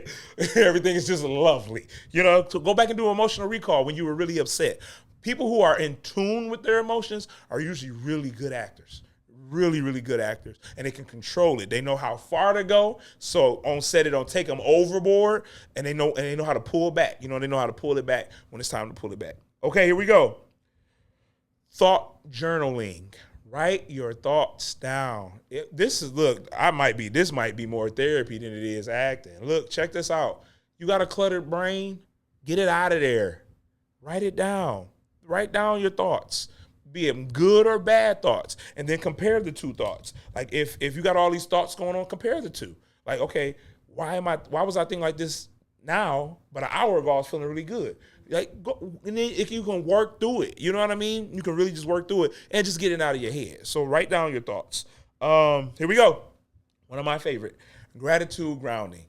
Everything is just lovely. So go back and do emotional recall when you were really upset. People who are in tune with their emotions are usually really good actors. Really, really good actors, and they can control it. They know how far to go, so on set it don't take them overboard, and they know how to pull back. They know how to pull it back when it's time to pull it back. Okay, here we go. Thought journaling. Write your thoughts down. This might be more therapy than it is acting. Look, check this out. You got a cluttered brain? Get it out of there. Write it down. Write down your thoughts. Be it good or bad thoughts, and then compare the two thoughts. Like if you got all these thoughts going on, compare the two. Like, okay, why was I thinking like this now, but an hour ago I was feeling really good? Like, go, and then if you can work through it, you know what I mean? You can really just work through it and just get it out of your head. So write down your thoughts. Here we go. One of my favorite, gratitude grounding.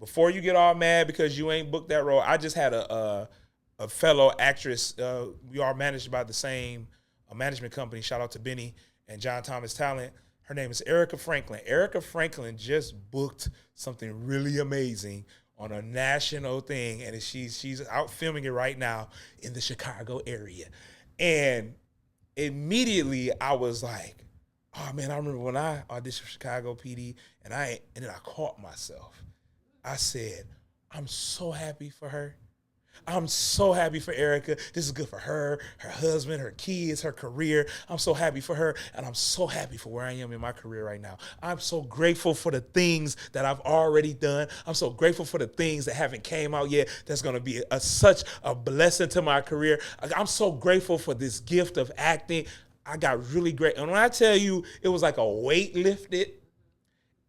Before you get all mad because you ain't booked that role, I just had a fellow actress. We are managed by the same a management company. Shout out to Benny and John Thomas Talent. Her name is Erica Franklin. Erica Franklin just booked something really amazing on a national thing, and she's out filming it right now in the Chicago area. And immediately I was like, oh man, I remember when I auditioned for Chicago PD, and then I caught myself. I said, I'm so happy for her. I'm so happy for Erica. This is good for her, her husband, her kids, her career. I'm so happy for her, and I'm so happy for where I am in my career right now. I'm so grateful for the things that I've already done. I'm so grateful for the things that haven't came out yet. That's going to be such a blessing to my career. I'm so grateful for this gift of acting. I got really great. And when I tell you, it was like a weight lifted,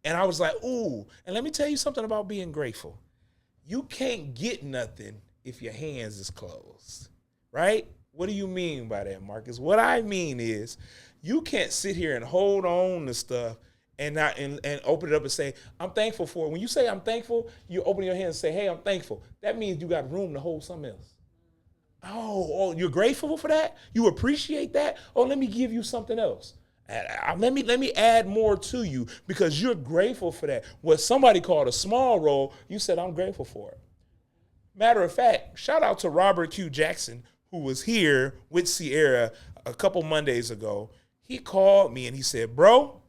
and I was like, ooh. And let me tell you something about being grateful. You can't get nothing if your hands is closed, right? What do you mean by that, Marcus? What I mean is you can't sit here and hold on to stuff and not and open it up and say, I'm thankful for it. When you say I'm thankful, you open your hands and say, hey, I'm thankful. That means you got room to hold something else. Oh, you're grateful for that? You appreciate that? Oh, let me give you something else. Let me add more to you because you're grateful for that. What somebody called a small role, you said, I'm grateful for it. Matter of fact, shout out to Robert Q. Jackson, who was here with Sierra a couple Mondays ago. He called me and he said, bro,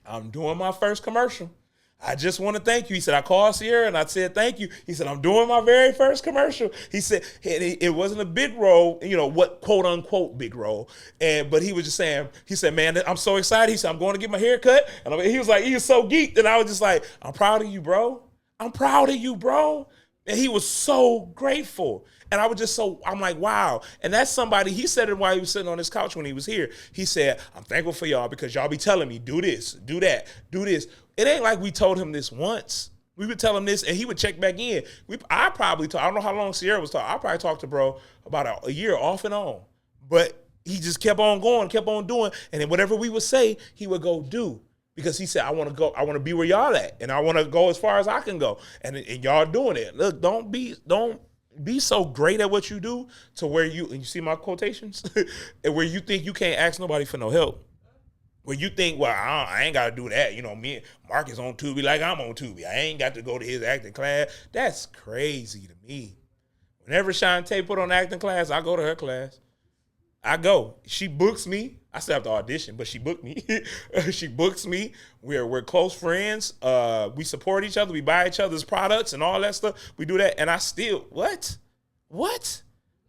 I'm doing my first commercial. I just want to thank you. He said, I called Sierra and I said, thank you. He said, I'm doing my very first commercial. He said, it wasn't a big role, what quote unquote big role. But he was just saying, he said, man, I'm so excited. He said, I'm going to get my hair cut. And he was so geeked. And I was just like, I'm proud of you, bro. I'm proud of you, bro. And he was so grateful. And I was just I'm like, wow. And that's somebody, he said it while he was sitting on his couch when he was here. He said, I'm thankful for y'all because y'all be telling me, do this, do that, do this. It ain't like we told him this once. We would tell him this and he would check back in. I don't know how long Sierra was talking. I probably talked to bro about a year off and on. But he just kept on going, kept on doing. And then whatever we would say, he would go do. Because he said, I want to be where y'all at. And I want to go as far as I can go. And y'all doing it. Look, don't be so great at what you do to where and you see my quotations? And where you think you can't ask nobody for no help. Where you think, well, I ain't got to do that. Me and Marcus on Tubi like I'm on Tubi. I ain't got to go to his acting class. That's crazy to me. Whenever Shantae put on acting class, I go to her class. I go. She books me. I still have to audition, but she booked me. She books me. We're close friends. We support each other. We buy each other's products and all that stuff. We do that. And I still, what?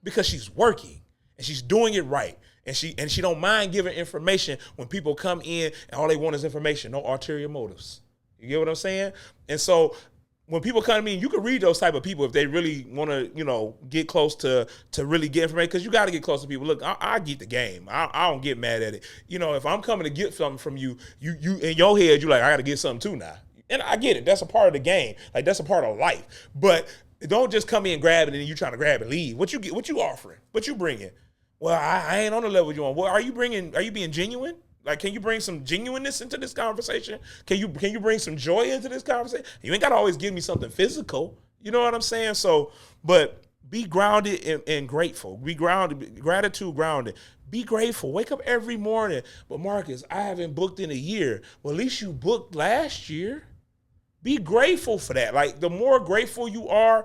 Because she's working and she's doing it right. And she don't mind giving information when people come in and all they want is information, no ulterior motives. You get what I'm saying? And so when people come to me, you can read those type of people if they really want to, get close to really get information, because you got to get close to people. Look, I get the game. I don't get mad at it. If I'm coming to get something from you in your head, you like, I got to get something too now. And I get it. That's a part of the game. Like, that's a part of life. But don't just come in and grab it and then you trying to grab and leave. What you offering? What you bringing? Well, I ain't on the level you on. Well, are you being genuine? Like, can you bring some genuineness into this conversation? Can you bring some joy into this conversation? You ain't got to always give me something physical. You know what I'm saying? So, but be grounded and grateful. Be grounded, gratitude grounded. Be grateful. Wake up every morning. But Marcus, I haven't booked in a year. Well, at least you booked last year. Be grateful for that. Like, the more grateful you are,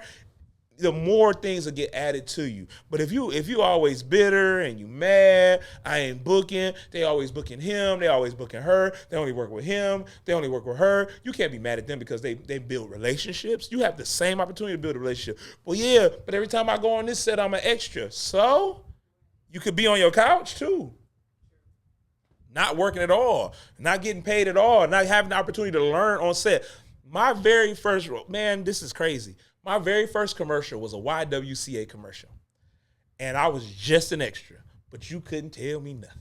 the more things will get added to you. But if you always bitter and you mad, I ain't booking, they always booking him, they always booking her, they only work with him, they only work with her, you can't be mad at them because they build relationships. You have the same opportunity to build a relationship. Well, yeah, but every time I go on this set, I'm an extra. So you could be on your couch too. Not working at all, not getting paid at all, not having the opportunity to learn on set. My very first, man, this is crazy. My very first commercial was a YWCA commercial. And I was just an extra, but you couldn't tell me nothing.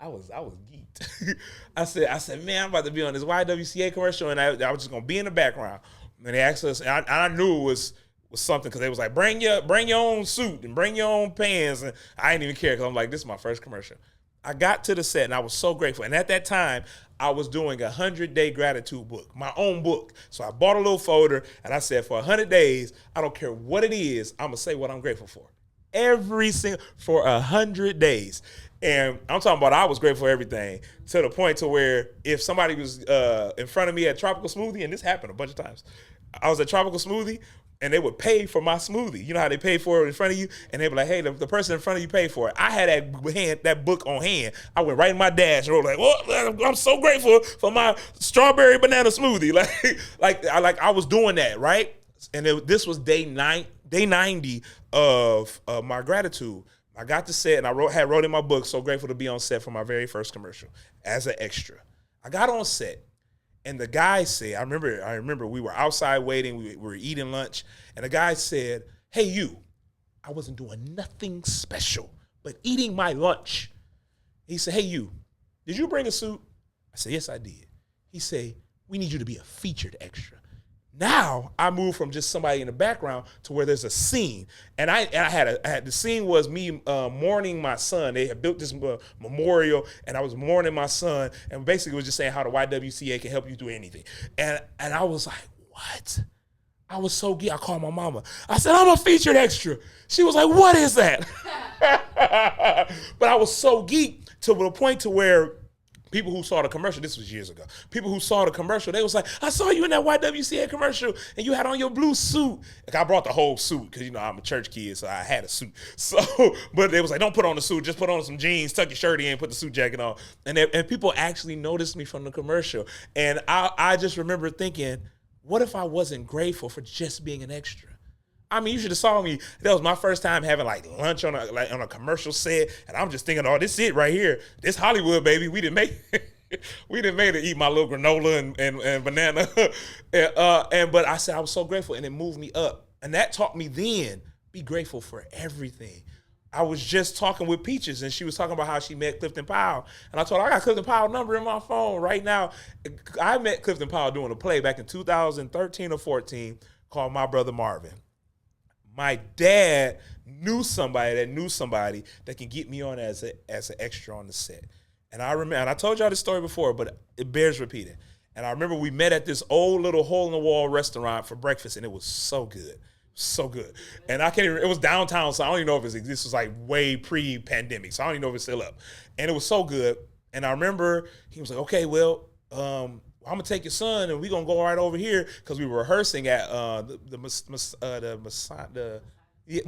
I was geeked. I said, man, I'm about to be on this YWCA commercial, and I was just gonna be in the background. And they asked us, and I knew it was something, because they was like, bring your own suit and bring your own pants, and I didn't even care, because I'm like, this is my first commercial. I got to the set and I was so grateful. And at that time, I was doing a 100-day gratitude book, my own book. So I bought a little folder and I said, for 100 days, I don't care what it is, I'm gonna say what I'm grateful for. For 100 days. And I'm talking about, I was grateful for everything, to the point to where if somebody was in front of me at Tropical Smoothie, and this happened a bunch of times, I was at Tropical Smoothie, and they would pay for my smoothie. You know how they pay for it in front of you? And they'd be like, hey, the person in front of you paid for it. I had that book on hand. I went right in my dash and was like, well, I'm so grateful for my strawberry banana smoothie. Like I was doing that, right? And this was day 9. day 90 of my gratitude. I got to set, and I wrote in my book, so grateful to be on set for my very first commercial as an extra. I got on set, and the guy said, I remember we were outside waiting, we were eating lunch, and the guy said, hey, you, I wasn't doing nothing special, but eating my lunch. He said, hey, you, did you bring a suit? I said, yes, I did. He said, we need you to be a featured extra. Now I moved from just somebody in the background to where there's a scene, and I had the scene was me mourning my son. They had built this memorial, and I was mourning my son, and basically it was just saying how the YWCA can help you do anything. And I was like, what? I was so geeked. I called my mama. I said, I'm a featured extra. She was like, what is that? But I was so geeked to the point to where people who saw the commercial, this was years ago, people who saw the commercial, they was like, I saw you in that YWCA commercial and you had on your blue suit. Like, I brought the whole suit because, I'm a church kid, so I had a suit. So, but they was like, don't put on the suit, just put on some jeans, tuck your shirt in, put the suit jacket on. And people actually noticed me from the commercial. And I just remember thinking, what if I wasn't grateful for just being an extra? I mean, you should have saw me. That was my first time having like lunch on a commercial set, and I'm just thinking, oh, this is it right here. This Hollywood, baby. We didn't make it eat my little granola and banana. But I said I was so grateful, and it moved me up. And that taught me then, be grateful for everything. I was just talking with Peaches, and she was talking about how she met Clifton Powell. And I told her, I got Clifton Powell number in my phone right now. I met Clifton Powell doing a play back in 2013 or 14 called My Brother Marvin. My dad knew somebody that can get me on as an extra on the set. And I remember, and I told y'all this story before, but it bears repeating. And I remember we met at this old little hole-in-the-wall restaurant for breakfast, and it was so good. So good. And I can't even, it was downtown, so I don't even know if this was like way pre-pandemic, so I don't even know if it's still up. And it was so good. And I remember he was like, okay, well, I'm gonna take your son and we're gonna go right over here because we were rehearsing at the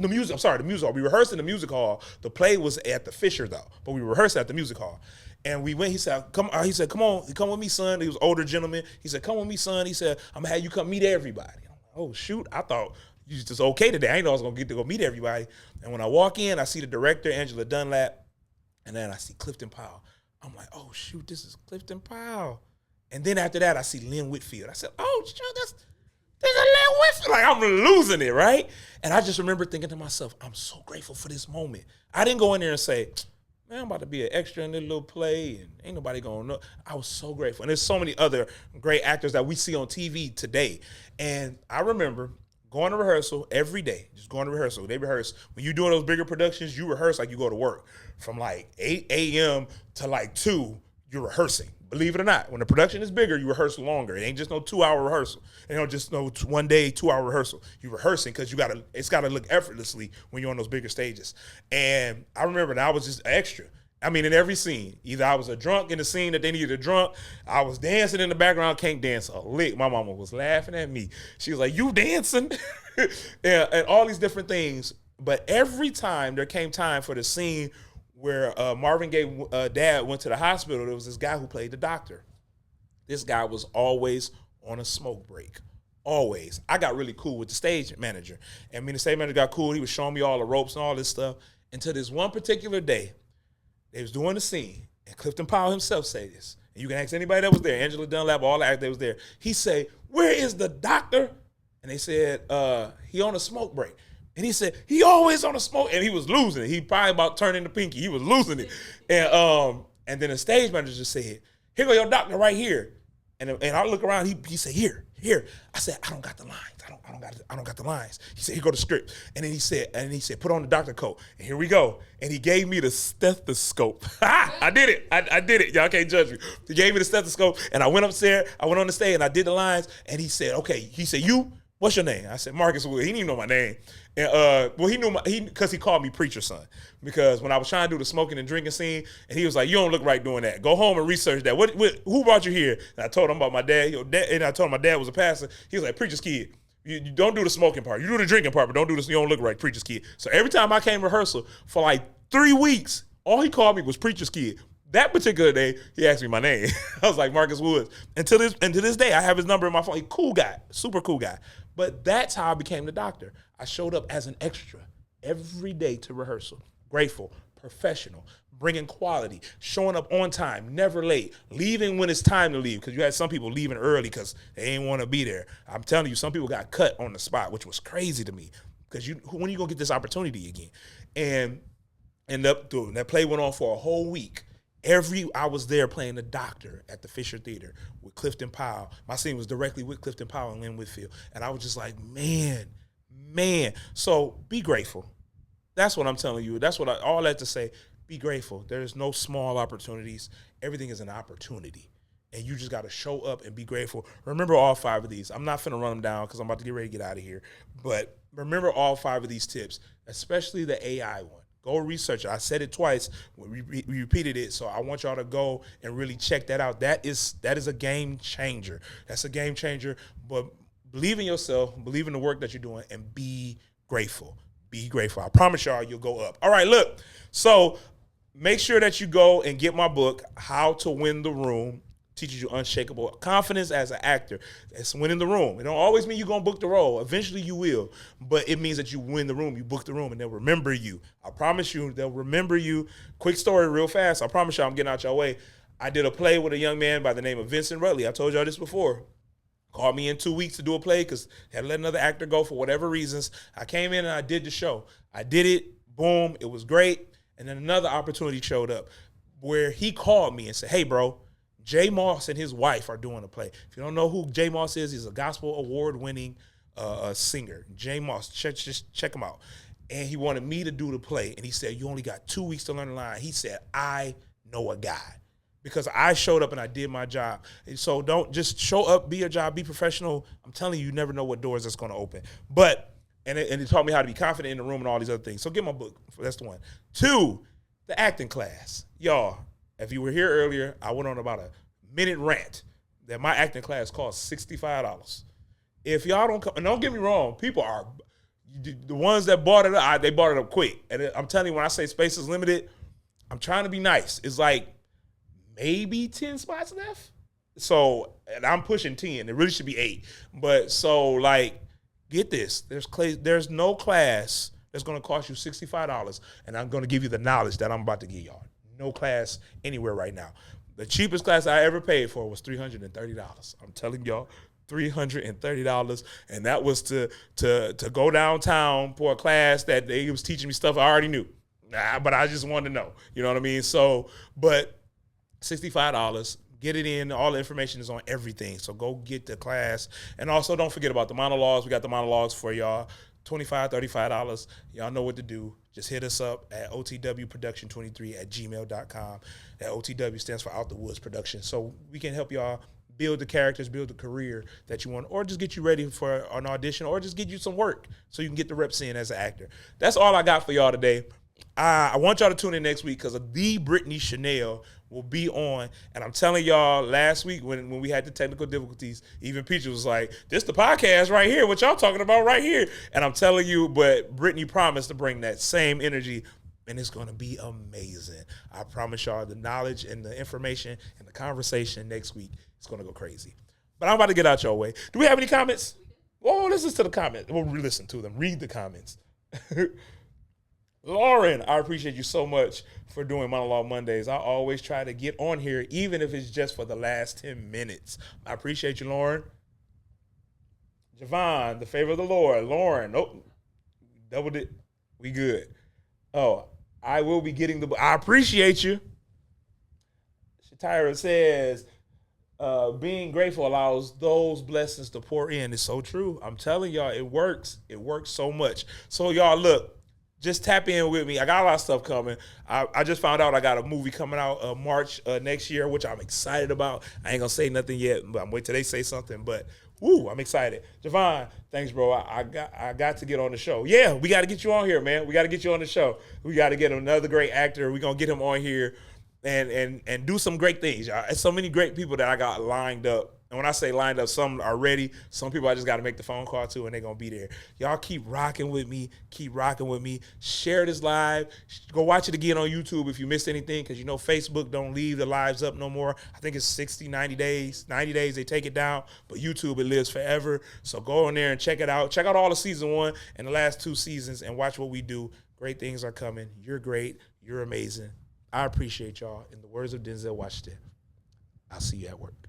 music hall. We rehearsed in the music hall. The play was at the Fisher though, but we rehearsed at the music hall. And we went, he said, come on, come with me, son. He was an older gentleman. He said, come with me, son. He said, I'm gonna have you come meet everybody. I'm like, oh shoot, I thought you was just okay today. I didn't know I was gonna get to go meet everybody. And when I walk in, I see the director, Angela Dunlap, and then I see Clifton Powell. I'm like, oh shoot, this is Clifton Powell. And then after that, I see Lynn Whitfield. I said, oh, sure, there's a Lynn Whitfield. Like, I'm losing it, right? And I just remember thinking to myself, I'm so grateful for this moment. I didn't go in there and say, man, I'm about to be an extra in this little play, and ain't nobody going to know. I was so grateful. And there's so many other great actors that we see on TV today. And I remember going to rehearsal every day, just going to rehearsal. They rehearse. When you're doing those bigger productions, you rehearse like you go to work. From like 8 a.m. to like 2, you're rehearsing. Believe it or not, when the production is bigger, you rehearse longer. It ain't just no 2-hour rehearsal. It ain't just no 1 day, 2-hour rehearsal. You're rehearsing because it's gotta look effortlessly when you're on those bigger stages. And I remember that I was just extra. I mean, in every scene, either I was a drunk in the scene that they needed a drunk, I was dancing in the background, can't dance a lick. My mama was laughing at me. She was like, you dancing? and all these different things. But every time there came time for the scene where Marvin Gaye's dad went to the hospital, there was this guy who played the doctor. This guy was always on a smoke break. Always. I got really cool with the stage manager. And me and the stage manager got cool. He was showing me all the ropes and all this stuff. Until this one particular day, they was doing the scene, and Clifton Powell himself said this. And you can ask anybody that was there, Angela Dunlap, all the actors that was there. He said, where is the doctor? And they said, he on a smoke break. And he said, he always on a smoke, and he was losing it. He probably about turning the pinky. He was losing it. And then the stage manager just said, here go your doctor right here. And I look around, he said, here. I said, I don't got the lines. I don't got the lines. He said, here go the script. And then he said, put on the doctor coat. And here we go. And he gave me the stethoscope. I did it. I did it. Y'all can't judge me. He gave me the stethoscope, and I went upstairs. I went on the stage, and I did the lines. And he said, okay. He said, what's your name? I said, Marcus Wood. He didn't even know my name. And he knew because he called me preacher son. Because when I was trying to do the smoking and drinking scene, and he was like, you don't look right doing that. Go home and research that. Who brought you here? And I told him about my dad. And I told him my dad was a pastor. He was like, preacher's kid. You don't do the smoking part. You do the drinking part, but don't do this. You don't look right, preacher's kid. So every time I came to rehearsal for like 3 weeks, all he called me was preacher's kid. That particular day, he asked me my name. I was like, Marcus Woods. And to this day, I have his number in my phone. He cool guy, super cool guy. But that's how I became the doctor. I showed up as an extra every day to rehearsal. Grateful, professional, bringing quality, showing up on time, never late, leaving when it's time to leave. Because you had some people leaving early because they didn't want to be there. I'm telling you, some people got cut on the spot, which was crazy to me. Because when are you gonna get this opportunity again? And end up doing that. Play went on for a whole week. I was there playing the doctor at the Fisher Theater with Clifton Powell. My scene was directly with Clifton Powell and Lynn Whitfield. And I was just like, man. So be grateful. That's what I'm telling you. That's what all that to say. Be grateful. There's no small opportunities. Everything is an opportunity. And you just got to show up and be grateful. Remember all 5 of these. I'm not finna run them down because I'm about to get ready to get out of here. But remember all 5 of these tips, especially the AI one. Go research it. I said it twice. We repeated it. So I want y'all to go and really check that out. That is a game changer. That's a game changer. But believe in yourself, believe in the work that you're doing, and be grateful. Be grateful. I promise y'all you'll go up. All right, look. So make sure that you go and get my book, How to Win the Room. Teaches you unshakable confidence as an actor. It's winning the room. It don't always mean you're going to book the role. Eventually you will. But it means that you win the room. You book the room, and they'll remember you. I promise you, they'll remember you. Quick story real fast. I promise y'all I'm getting out your way. I did a play with a young man by the name of Vincent Rutley. I told y'all this before. Called me in 2 weeks to do a play because had to let another actor go for whatever reasons. I came in and I did the show. I did it. Boom. It was great. And then another opportunity showed up where he called me and said, hey, bro, Jay Moss and his wife are doing a play. If you don't know who Jay Moss is, he's a gospel award-winning singer. Jay Moss, just check him out. And he wanted me to do the play. And he said, you only got 2 weeks to learn the line. He said, I know a guy. Because I showed up and I did my job. And so don't just show up, be your job, be professional. I'm telling you, you never know what doors that's going to open. But, and it taught me how to be confident in the room and all these other things. So get my book. That's the one. 2, the acting class. Y'all, if you were here earlier, I went on about a minute rant that my acting class costs $65. If y'all don't come, and don't get me wrong, people are, the ones that bought it up, they bought it up quick. And I'm telling you, when I say space is limited, I'm trying to be nice. It's like maybe 10 spots left. So, and I'm pushing 10. It really should be 8. But so, like, get this. There's no class that's going to cost you $65, and I'm going to give you the knowledge that I'm about to give y'all. No class anywhere right now. The cheapest class I ever paid for was $330. I'm telling y'all, $330, and that was to go downtown for a class that they was teaching me stuff I already knew. But I just wanted to know. You know what I mean? So, but $65. Get it in. All the information is on everything. So go get the class. And also don't forget about the monologues. We got the monologues for y'all. $25, $35. Y'all know what to do. Just hit us up at otwproduction23@gmail.com. That OTW stands for Out the Woods Production. So we can help y'all build the characters, build the career that you want, or just get you ready for an audition, or just get you some work so you can get the reps in as an actor. That's all I got for y'all today. I want y'all to tune in next week because the Brittany Chanel will be on. And I'm telling y'all, last week when we had the technical difficulties, even Peaches was like, this the podcast right here, what y'all talking about right here. And I'm telling you, but Brittany promised to bring that same energy, and it's going to be amazing. I promise y'all the knowledge and the information and the conversation next week is going to go crazy. But I'm about to get out your way. Do we have any comments? Oh, listen to the comments. We'll listen to them. Read the comments. Lauren, I appreciate you so much for doing Monologue Mondays. I always try to get on here, even if it's just for the last 10 minutes. I appreciate you, Lauren. Javon, the favor of the Lord. Lauren, nope, doubled it. We good. Oh, I will be getting the book. I appreciate you. Shatira says, being grateful allows those blessings to pour in. It's so true. I'm telling y'all, it works. It works so much. So y'all, look. Just tap in with me. I got a lot of stuff coming. I just found out I got a movie coming out March next year, which I'm excited about. I ain't going to say nothing yet, but I'm waiting till they say something. But, woo, I'm excited. Javon, thanks, bro. I got to get on the show. Yeah, we got to get you on here, man. We got to get you on the show. We got to get another great actor. We're going to get him on here and do some great things. Y'all. There's so many great people that I got lined up And when I say lined up, some are ready. Some people I just got to make the phone call to, and they're going to be there. Y'all keep rocking with me. Keep rocking with me. Share this live. Go watch it again on YouTube if you missed anything, because you know Facebook don't leave the lives up no more. I think it's 60, 90 days. 90 days, they take it down. But YouTube, it lives forever. So go on there and check it out. Check out all of season 1 and the last 2 seasons and watch what we do. Great things are coming. You're great. You're amazing. I appreciate y'all. In the words of Denzel Washington, I'll see you at work.